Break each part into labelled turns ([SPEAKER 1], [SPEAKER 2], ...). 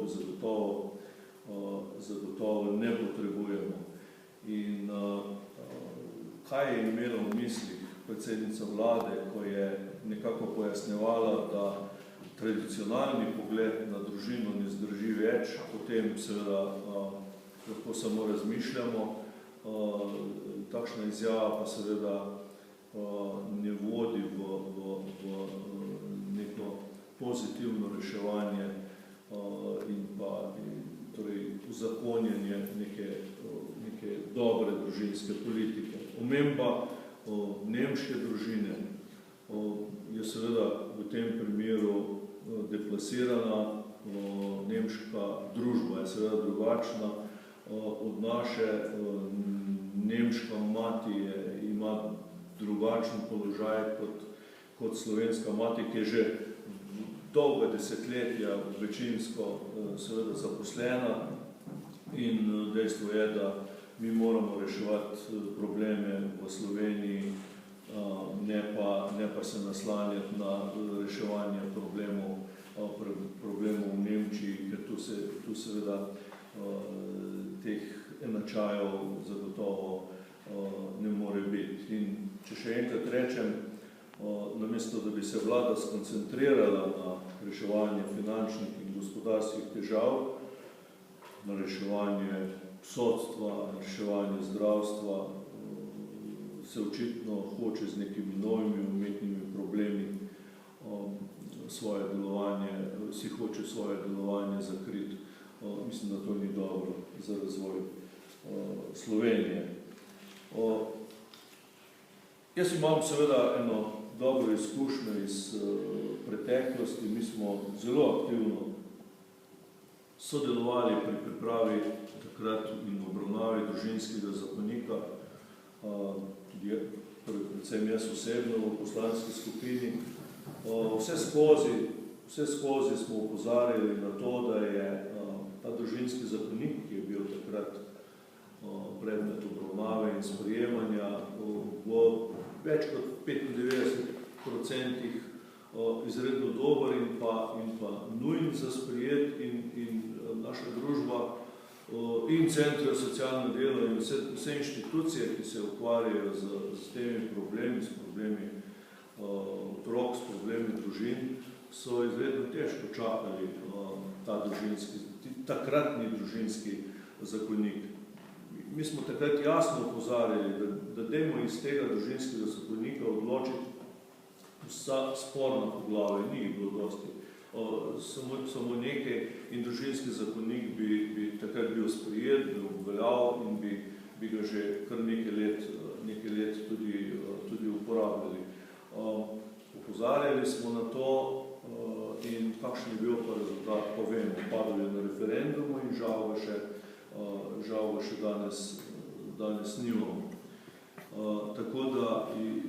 [SPEAKER 1] dobi zagotovo ne potrebujemo. In kaj je imela v mislih predsednica vlade, ko je nekako pojasnjevala, da tradicionalni pogled na družino ne zdrži več, potem seveda lahko samo razmišljamo. Takšna izjava pa seveda ne vodi v neko pozitivno reševanje in pa uzakonjenje neke dobre družinske politike. Omemba nemške družine je seveda v tem primeru deplasirana. Nemška družba je seveda drugačna od naše. Nemška mati ima drugačen položaj kot slovenska mati, ki je že dolga desetletja večinsko seveda zaposlena, in dejstvo je, da mi moramo reševati probleme v Sloveniji, ne pa se naslanjati na reševanje problemov v Nemčiji, ker tu seveda teh enačajev zagotovo ne more biti. In če še enkrat rečem, namesto da bi se vlada skoncentrirala na reševanje finančnih in gospodarskih težav, na reševanje sodstva, na reševanje zdravstva, se očitno hoče z nekimi novimi umetnimi problemi si hoče svoje delovanje zakriti. Mislim, da to ni dobro za razvoj Slovenije. Jaz imam seveda eno dobro izkušnjo iz preteklosti. Mi smo zelo aktivno sodelovali pri pripravi takrat in obravnavi družinskega zakonika, predvsem jaz osebno v poslanski skupini. Vse skozi smo opozarjali na to, da je ta družinski zakonik, ki je bil takrat predmet obravnave in sprejemanja, v več kot 95% izredno dober in pa nujen za sprejet, in naša družba in centri za socialno delo in vse inštitucije, ki se ukvarjajo s temi problemi, s problemi otrok, s problemi družin, so izredno težko čakali takratni družinski zakonik. Mi smo takrat jasno opozarjali, da dajmo iz tega družinskega zakonika odločiti vsa sporna poglavja, ni jih bilo dosti, samo nekaj, in družinski zakonik bi takrat bil sprejet, bil obveljal in bi ga že kar nekaj let tudi uporabljali. Opozarjali smo na to, in kakšen je bil pa rezultat, pa vemo, padel je na referendumu in žal ga še danes nimamo. Tako da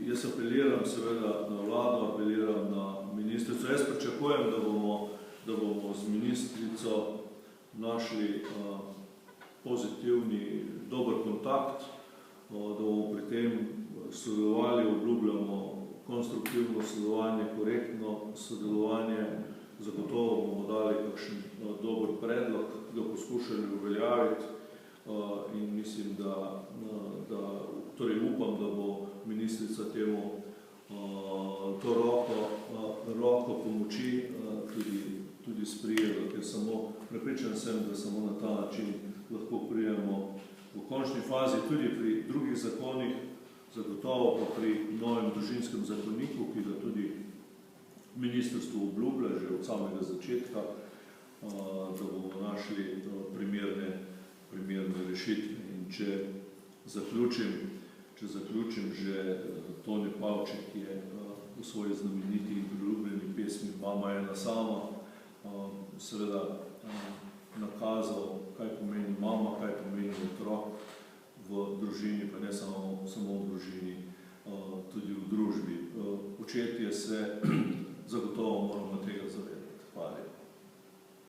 [SPEAKER 1] jaz apeliram seveda na vlado, apeliram na ministrico. Jaz pričakujem, da bomo z ministrico našli pozitivni, dober kontakt, da bomo pri tem sodelovali, obljubljamo konstruktivno sodelovanje, korektno sodelovanje. Zagotovo bomo dali kakšen dober predlog, ga poskušali uveljaviti, in mislim, torej upam, da bo ministrica temu to roko pomoči tudi sprijela, ker prepričan sem, da samo na ta način lahko prijemo v končni fazi tudi pri drugih zakonih, zagotovo pa pri novem družinskem zakoniku, ki ga tudi ministrstvo obljublja že od samega začetka, da bomo našli primerne rešitve. In če zaključim, že Tone Pavček je v svoji znameniti in priljubljeni pesmi Mama je ena sama seveda nakazal, kaj pomeni mama, kaj pomeni otrok v družini, pa ne samo v družini, tudi v družbi. Očetje se zagotovo moramo tega zavedati. Hvala.